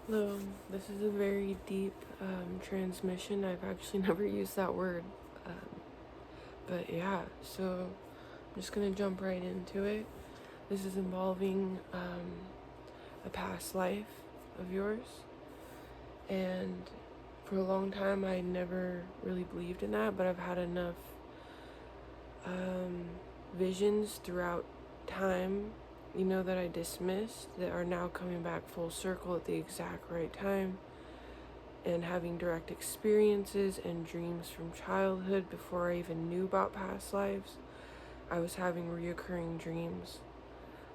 Hello, this is a very deep transmission. I've actually never used that word. Um, but yeah, so I'm just gonna jump right into it. This is involving a past life of yours. And for a long time, I never really believed in that, but I've had enough visions throughout time, that I dismissed that are now coming back full circle at the exact right time, and having direct experiences and dreams from childhood before I even knew about past lives. I was having reoccurring dreams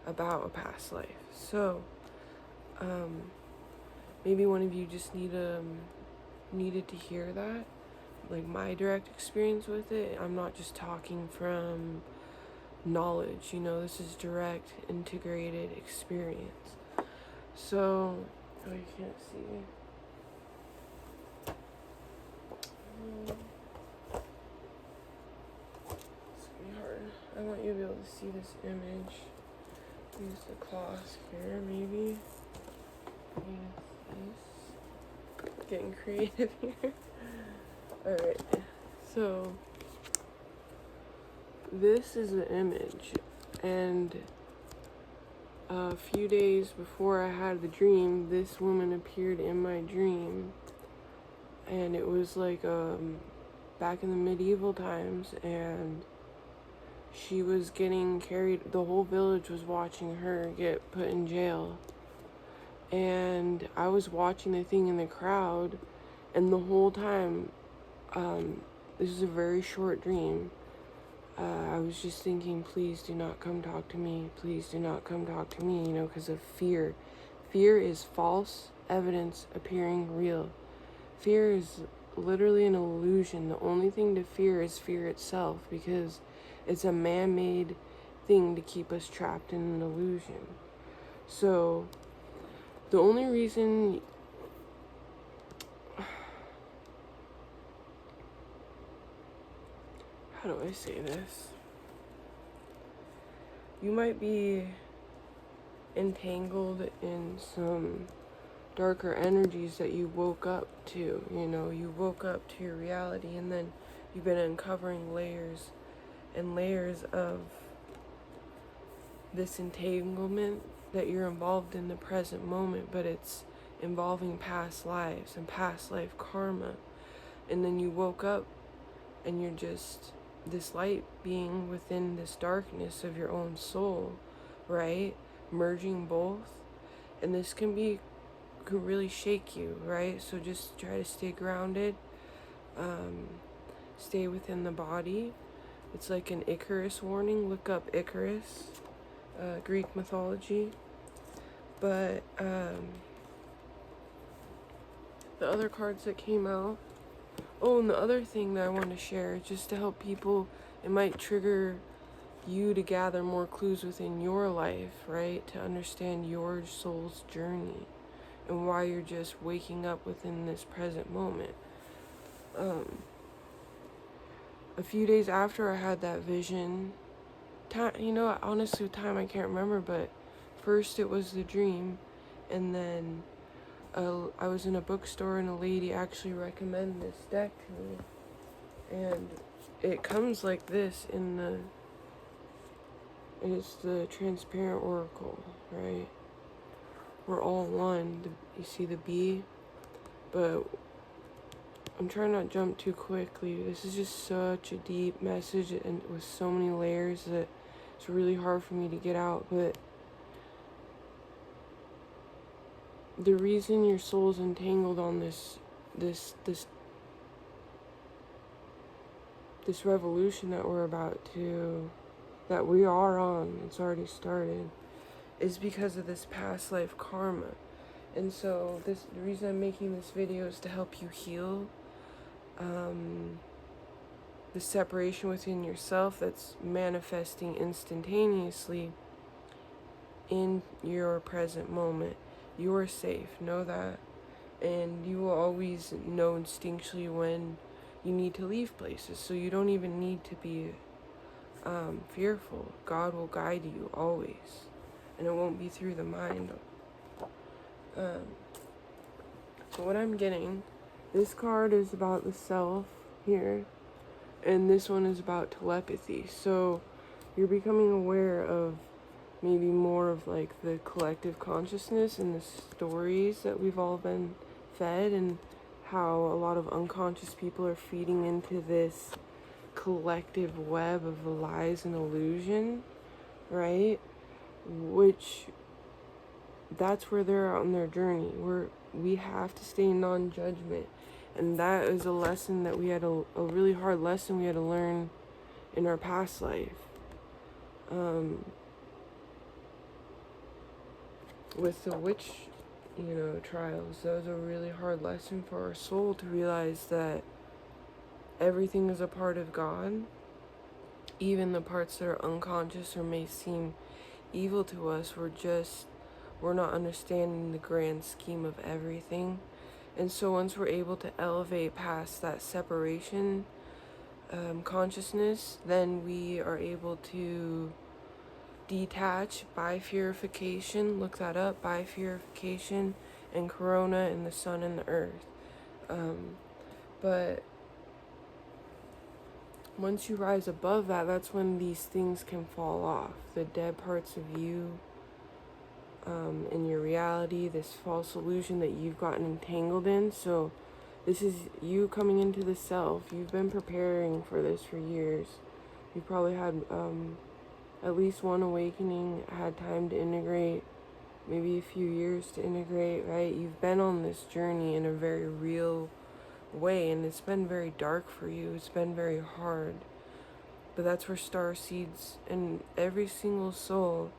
about a past life. So, maybe one of you just needed to hear that, like my direct experience with it. I'm not just talking from knowledge, this is direct, integrated experience. So, oh, you can't see. Sweetheart, I want you to be able to see this image. Use the cloth here, maybe. Getting creative here. Alright, so this is the image, and a few days before I had the dream, this woman appeared in my dream, and it was like back in the medieval times, and she was getting carried. The whole village was watching her get put in jail, and I was watching the thing in the crowd, and the whole time, this is a very short dream, I was just thinking, please do not come talk to me, please do not come talk to me, because of fear. Fear is false evidence appearing real. Fear is literally an illusion. The only thing to fear is fear itself, because it's a man-made thing to keep us trapped in an illusion. So the only reason how do I say this? You might be entangled in some darker energies that you woke up to. You woke up to your reality, and then you've been uncovering layers and layers of this entanglement that you're involved in the present moment, but it's involving past lives and past life karma. And then you woke up and you're just this light being within this darkness of your own soul, right? Merging both. And this could really shake you, right? So just try to stay grounded, stay within the body. It's like an Icarus warning. Look up Icarus, Greek mythology. But the other cards that came out. Oh, and the other thing that I want to share, just to help people, it might trigger you to gather more clues within your life, right? To understand your soul's journey and why you're just waking up within this present moment. A few days after I had that vision, honestly, time I can't remember, but first it was the dream, and then I was in a bookstore and a lady actually recommended this deck to me, and it comes like this it's the transparent oracle, right? We're all one. You see the bee, but I'm trying not to jump too quickly. This is just such a deep message and with so many layers that it's really hard for me to get out. But the reason your soul's entangled on this revolution that we are on, it's already started, is because of this past life karma. And so the reason I'm making this video is to help you heal the separation within yourself that's manifesting instantaneously in your present moment. You're safe, know that. And you will always know instinctually when you need to leave places, so you don't even need to be fearful. God will guide you always, and it won't be through the mind. what I'm getting, this card is about the self here, and this one is about telepathy. So you're becoming aware of maybe more of like the collective consciousness and the stories that we've all been fed, and how a lot of unconscious people are feeding into this collective web of lies and illusion, right? Which, that's where they're on their journey. We have to stay non-judgment, and that is a lesson that we had a really hard lesson we had to learn in our past life. With the witch, trials, that was a really hard lesson for our soul, to realize that everything is a part of God, even the parts that are unconscious or may seem evil to us. We're not understanding the grand scheme of everything. And so once we're able to elevate past that separation consciousness, then we are able to detach bifurication. Look that up, bifurication, and corona, and the sun and the earth. But once you rise above that, that's when these things can fall off. The dead parts of you, in your reality, this false illusion that you've gotten entangled in. So this is you coming into the self. You've been preparing for this for years. You probably had at least one awakening, had time to integrate, maybe a few years to integrate, right? You've been on this journey in a very real way, and it's been very dark for you. It's been very hard. But that's where star seeds and every single soul,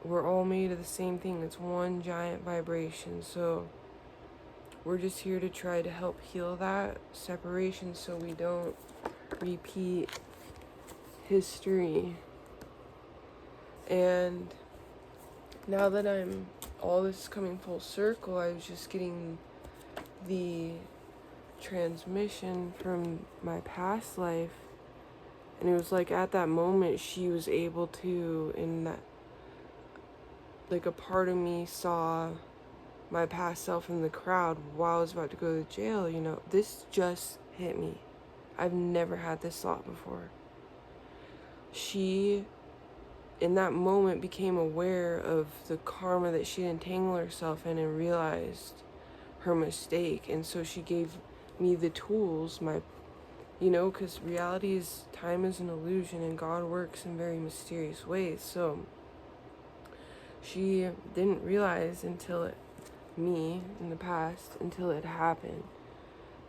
we're all made of the same thing. It's one giant vibration. So we're just here to try to help heal that separation, so we don't repeat history. And now that all this is coming full circle, I was just getting the transmission from my past life, and it was like at that moment she was able to, in that, like, a part of me saw my past self in the crowd while I was about to go to jail. This just hit me. I've never had this thought before. She, in that moment, became aware of the karma that she entangled herself in, and realized her mistake. And so she gave me the tools, because reality is, time is an illusion, and God works in very mysterious ways. So she didn't realize me in the past, until it happened.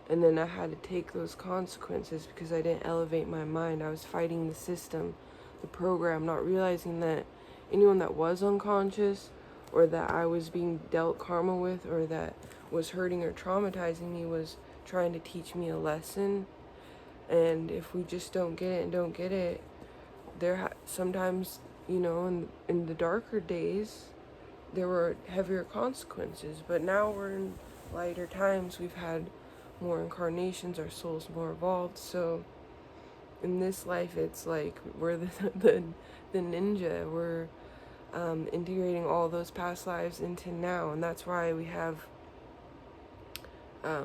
And then I had to take those consequences because I didn't elevate my mind. I was fighting the system, the program, not realizing that anyone that was unconscious, or that I was being dealt karma with, or that was hurting or traumatizing me, was trying to teach me a lesson. And if we just don't get it, sometimes, in the darker days, there were heavier consequences. But now we're in lighter times. We've had more incarnations. Our soul's more evolved. So in this life, it's like we're the ninja. We're integrating all those past lives into now. And that's why we have... I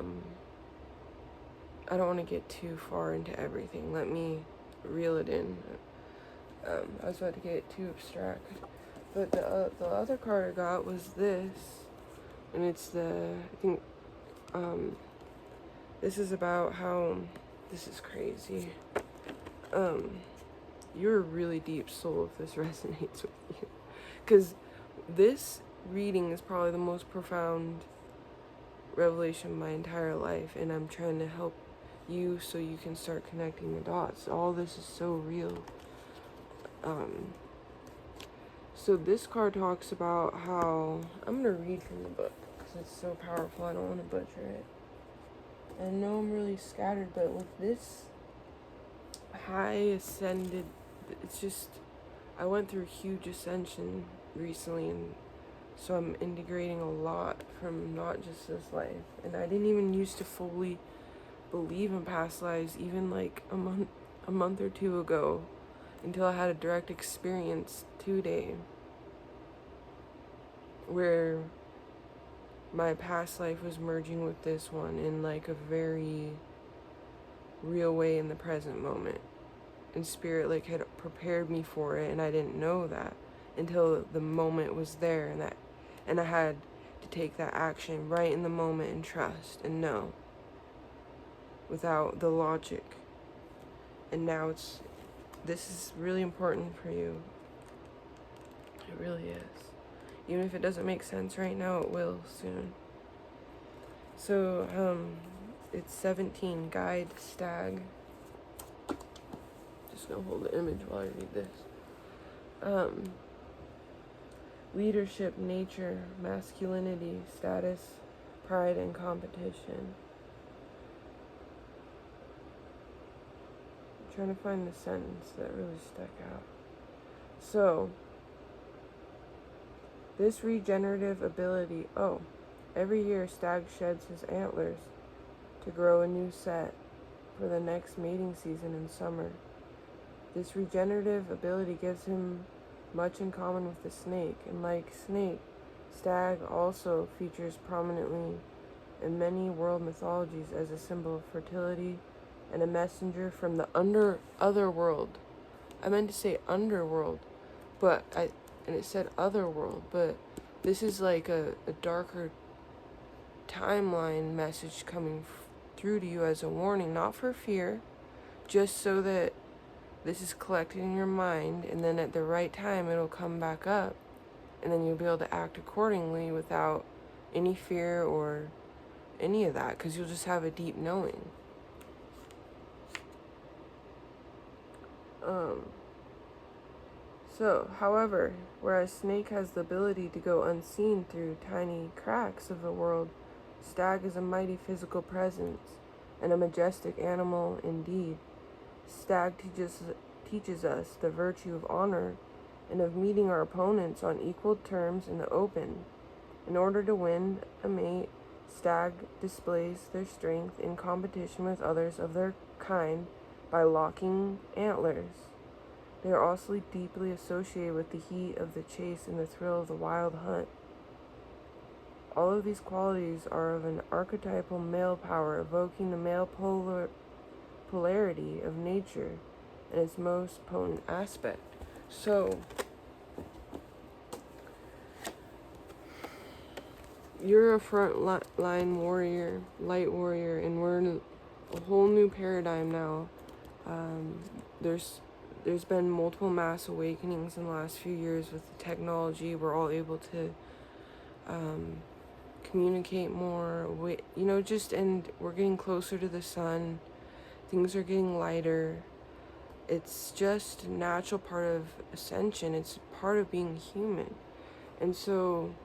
don't want to get too far into everything. Let me reel it in. I was about to get too abstract. But the other card I got was this. And it's this is about how... This is crazy. You're a really deep soul if this resonates with you. Because this reading is probably the most profound revelation of my entire life. And I'm trying to help you so you can start connecting the dots. All this is so real. So this card talks about how... I'm going to read from the book because it's so powerful. I don't want to butcher it. I know I'm really scattered, but with this high ascended... It's just... I went through huge ascension recently, and so I'm integrating a lot from not just this life. And I didn't even used to fully believe in past lives, even like a month or two ago, until I had a direct experience today where my past life was merging with this one in like a very real way in the present moment. And spirit like had prepared me for it, and I didn't know that until the moment was there, and I had to take that action right in the moment and trust and know without the logic. And now this is really important for you. It really is. Even if it doesn't make sense right now, it will soon. So, it's 17, guide, stag. Just gonna hold the image while I read this. Leadership, nature, masculinity, status, pride, and competition. I'm trying to find the sentence that really stuck out. So, this regenerative ability, every year stag sheds his antlers to grow a new set for the next mating season in summer. This regenerative ability gives him much in common with the snake, and like snake, stag also features prominently in many world mythologies as a symbol of fertility and a messenger from the other world. I meant to say underworld, and it said otherworld, but this is like a darker timeline message coming through to you as a warning, not for fear, just so that this is collected in your mind, and then at the right time it'll come back up, and then you'll be able to act accordingly without any fear or any of that, because you'll just have a deep knowing. However, whereas snake has the ability to go unseen through tiny cracks of the world, stag is a mighty physical presence and a majestic animal indeed. Stag teaches us the virtue of honor and of meeting our opponents on equal terms in the open. In order to win a mate, stag displays their strength in competition with others of their kind by locking antlers. They are also deeply associated with the heat of the chase and the thrill of the wild hunt. All of these qualities are of an archetypal male power, evoking the male polarity of nature in its most potent aspect. So, you're a front line warrior, light warrior, and we're in a whole new paradigm now. There's been multiple mass awakenings in the last few years with the technology. We're all able to communicate more, and we're getting closer to the sun. Things are getting lighter. It's just a natural part of ascension. It's part of being human. And so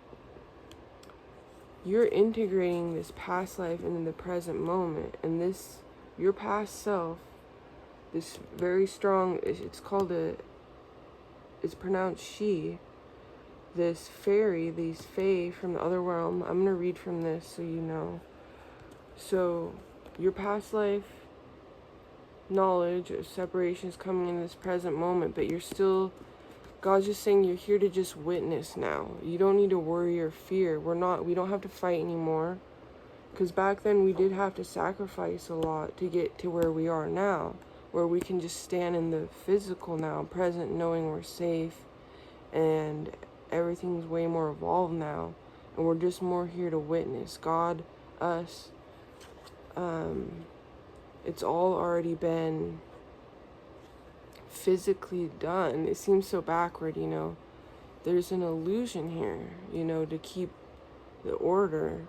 you're integrating this past life into the present moment, and your past self, this very strong, it's pronounced she, this fairy, these fae from the other realm. I'm going to read from this so you know. So, your past life knowledge of separation is coming in this present moment, but God's just saying you're here to just witness now. You don't need to worry or fear. We don't have to fight anymore. Because back then we did have to sacrifice a lot to get to where we are now, where we can just stand in the physical now, present, knowing we're safe, and everything's way more evolved now, and we're just more here to witness. God, us, it's all already been physically done. It seems so backward, There's an illusion here, to keep the order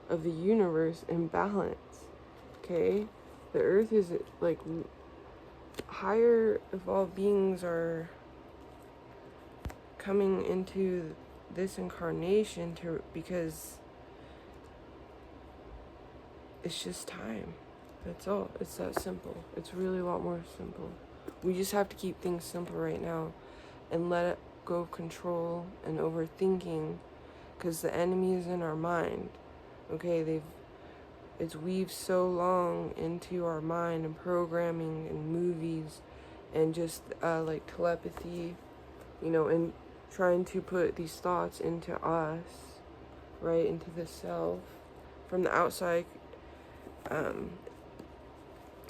of the universe in balance, okay? The earth is like higher evolved beings are coming into this incarnation because it's just time. That's all. It's that simple. It's really a lot more simple. We just have to keep things simple right now and let it go of control and overthinking, because the enemy is in our mind. Okay, it's weaved so long into our mind and programming and movies and just like telepathy, and trying to put these thoughts into us right into the self. From the outside,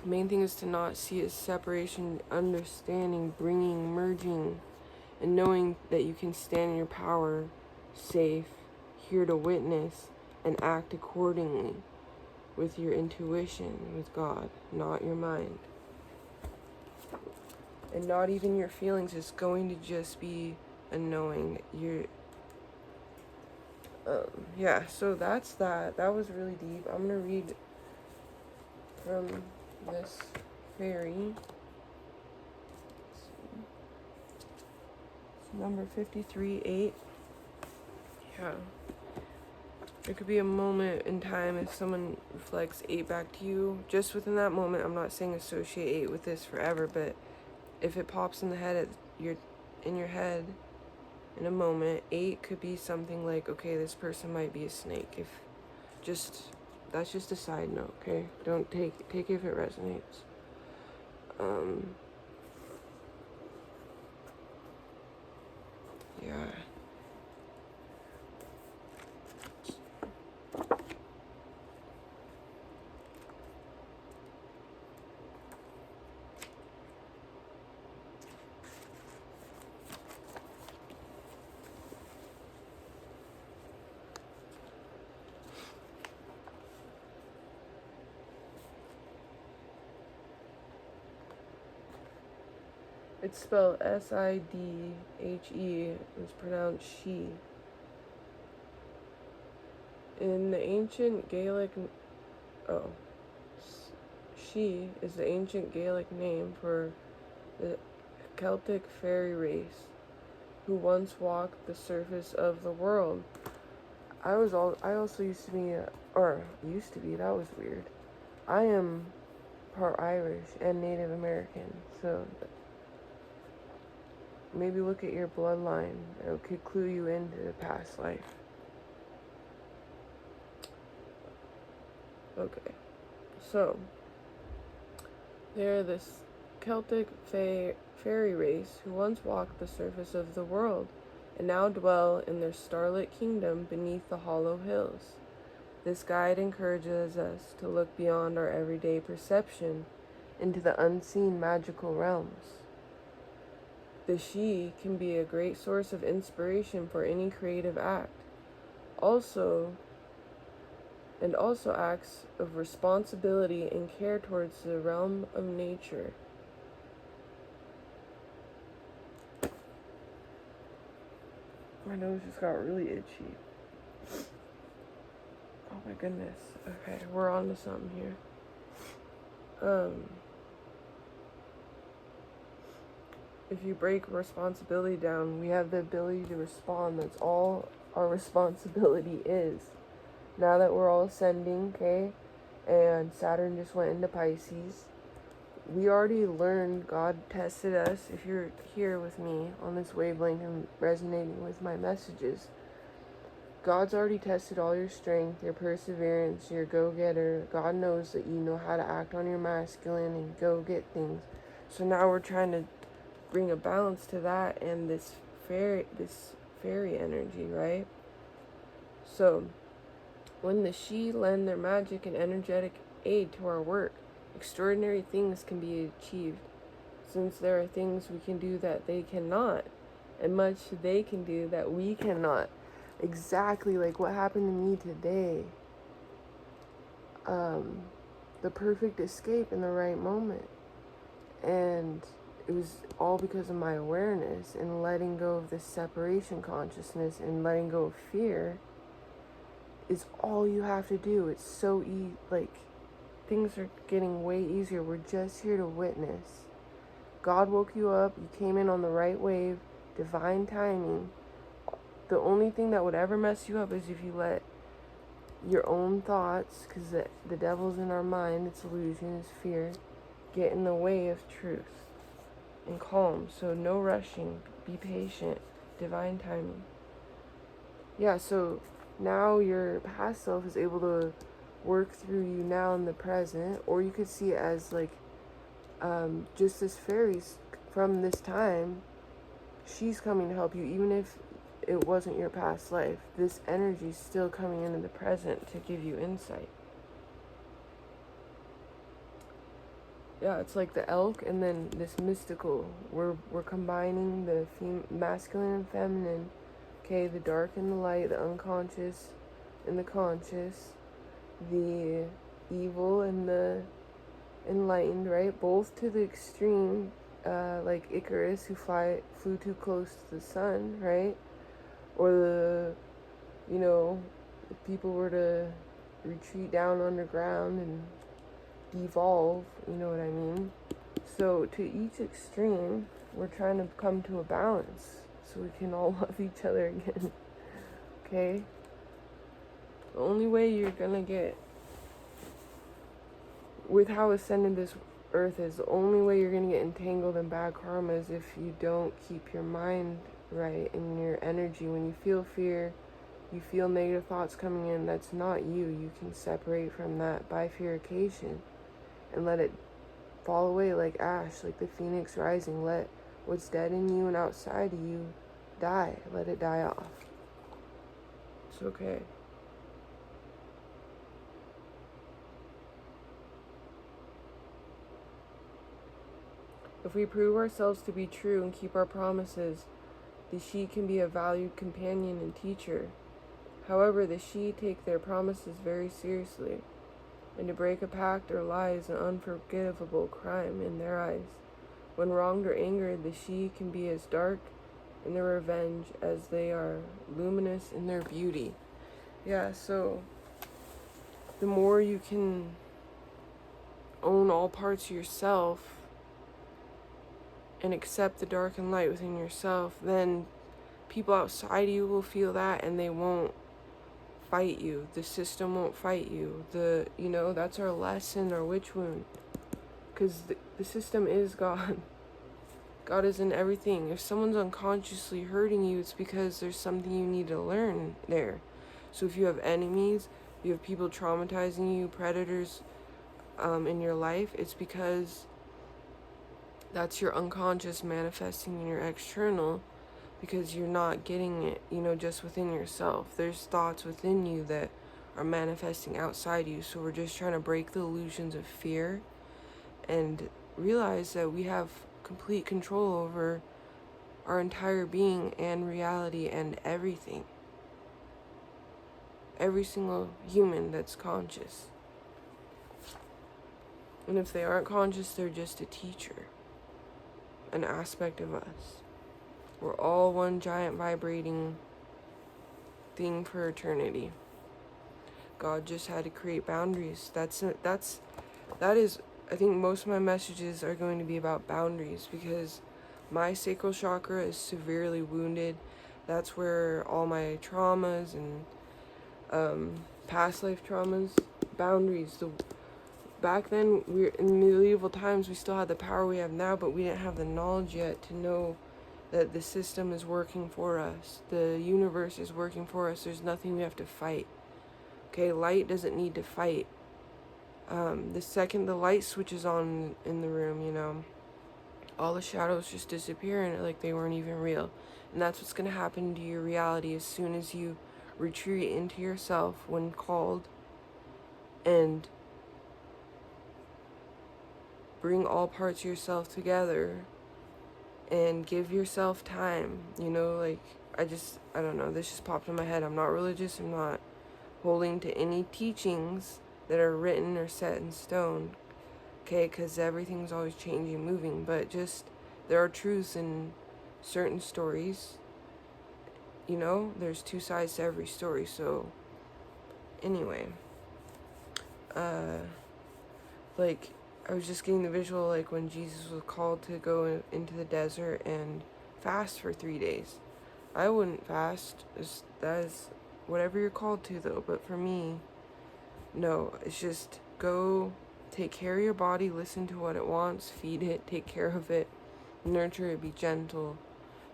main thing is to not see it as separation, understanding, bringing, merging, and knowing that you can stand in your power, safe, here to witness, and act accordingly with your intuition, with God, not your mind. And not even your feelings. It's going to just be a knowing. Yeah, so that's that. That was really deep. I'm going to read from this fairy. It's number 53-8. Yeah. There could be a moment in time if someone reflects 8 back to you. Just within that moment, I'm not saying associate 8 with this forever, but if it pops in the head in your head in a moment, 8 could be something like, okay, this person might be a snake. That's just a side note, okay? Don't take it if it resonates. Yeah. It's spelled Sidhe. It's pronounced she. In the ancient Gaelic, she is the ancient Gaelic name for the Celtic fairy race who once walked the surface of the world. I also used to be, that was weird. I am part Irish and Native American, so maybe look at your bloodline. It could clue you into the past life. Okay, so they're this Celtic fairy race who once walked the surface of the world and now dwell in their starlit kingdom beneath the hollow hills. This guide encourages us to look beyond our everyday perception into the unseen magical realms. The she can be a great source of inspiration for any creative act. Also acts of responsibility and care towards the realm of nature. My nose just got really itchy. Oh my goodness. Okay, we're on to something here. If you break responsibility down, we have the ability to respond. That's all our responsibility is. Now that we're all ascending, okay, and Saturn just went into Pisces, we already learned, God tested us. If you're here with me on this wavelength and resonating with my messages, God's already tested all your strength, your perseverance, your go-getter. God knows that you know how to act on your masculine and go get things. So now we're trying to bring a balance to that and this fairy energy, right? So when the she lend their magic and energetic aid to our work, extraordinary things can be achieved, since there are things we can do that they cannot, and much they can do that we cannot. Exactly like what happened to me today. The perfect escape in the right moment. And it was all because of my awareness and letting go of this separation consciousness and letting go of fear is all you have to do. It's so things are getting way easier. We're just here to witness. God woke you up. You came in on the right wave. Divine timing. The only thing that would ever mess you up is if you let your own thoughts, because the devil's in our mind, it's illusion, it's fear, get in the way of truth and calm. So no rushing, be patient, divine timing. Yeah, so now your past self is able to work through you now in the present, or you could see it as just this fairy from this time. She's coming to help you, even if it wasn't your past life. This energy's still coming into the present to give you insight. Yeah, it's like the elk and then this mystical. We're combining the masculine and feminine. Okay, the dark and the light, the unconscious and the conscious, the evil and the enlightened, right? Both to the extreme, like Icarus, who flew too close to the sun, right? Or if people were to retreat down underground and devolve, you know what I mean? So to each extreme, we're trying to come to a balance so we can all love each other again. Okay? The only way you're gonna get, with how ascended this earth is, the only way you're gonna get entangled in bad karma is if you don't keep your mind right and your energy. When you feel fear, you feel negative thoughts coming in, that's not you. You can separate from that by purification and let it fall away like ash, like the phoenix rising. Let what's dead in you and outside of you die. Let it die off. It's okay. If we prove ourselves to be true and keep our promises, the Sidhe can be a valued companion and teacher. However, the Sidhe take their promises very seriously, and to break a pact or lie is an unforgivable crime in their eyes. When wronged or angered, the Sidhe can be as dark in their revenge as they are luminous in their beauty. Yeah, so the more you can own all parts of yourself and accept the dark and light within yourself, then people outside you will feel that and they won't fight you. The system won't fight you. That's our lesson, our witch wound. Because the system is God. God is in everything. If someone's unconsciously hurting you, it's because there's something you need to learn there. So if you have enemies, you have people traumatizing you, predators in your life, it's because that's your unconscious manifesting in your external, because you're not getting it, just within yourself. There's thoughts within you that are manifesting outside you. So we're just trying to break the illusions of fear and realize that we have complete control over our entire being and reality and everything. Every single human that's conscious. And if they aren't conscious, they're just a teacher, an aspect of us. We're all one giant vibrating thing for eternity. God just had to create boundaries. That is, I think most of my messages are going to be about boundaries, because my sacral chakra is severely wounded. That's where all my traumas and past life traumas, boundaries. Back then, in medieval times, we still had the power we have now, but we didn't have the knowledge yet to know that the system is working for us. The universe is working for us. There's nothing we have to fight. Okay, light doesn't need to fight. The second the light switches on in the room, all the shadows just disappear and like they weren't even real. And that's what's going to happen to your reality as soon as you retreat into yourself when called and bring all parts of yourself together and give yourself time. I don't know, this just popped in my head. I'm not religious. I'm not holding to any teachings that are written or set in stone, okay, because everything's always changing, moving, but just there are truths in certain stories. There's two sides to every story. So anyway, I was just getting the visual, like when Jesus was called to go into the desert and fast for 3 days. I wouldn't fast. That is whatever you're called to, though. But for me, no. It's just go, take care of your body, listen to what it wants, feed it, take care of it, nurture it, be gentle.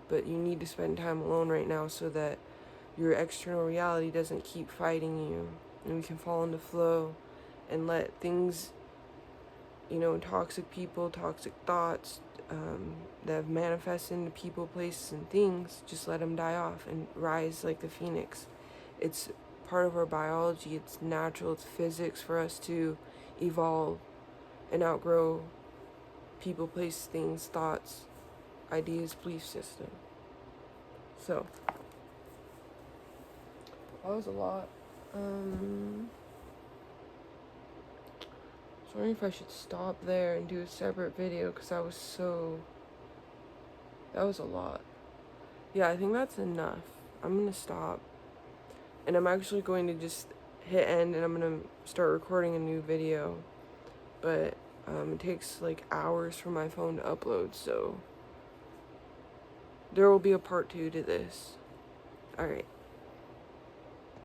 But you need to spend time alone right now so that your external reality doesn't keep fighting you. And we can fall into flow and let things, toxic people, toxic thoughts, that have manifested into people, places, and things, just let them die off and rise like the phoenix. It's part of our biology. It's natural. It's physics for us to evolve and outgrow people, places, things, thoughts, ideas, belief system. So that was a lot. I was wondering if I should stop there and do a separate video, because that was a lot. Yeah, I think that's enough. I'm gonna stop, and I'm actually going to just hit end, and I'm gonna start recording a new video, but it takes like hours for my phone to upload, so there will be a part 2 to this. Alright.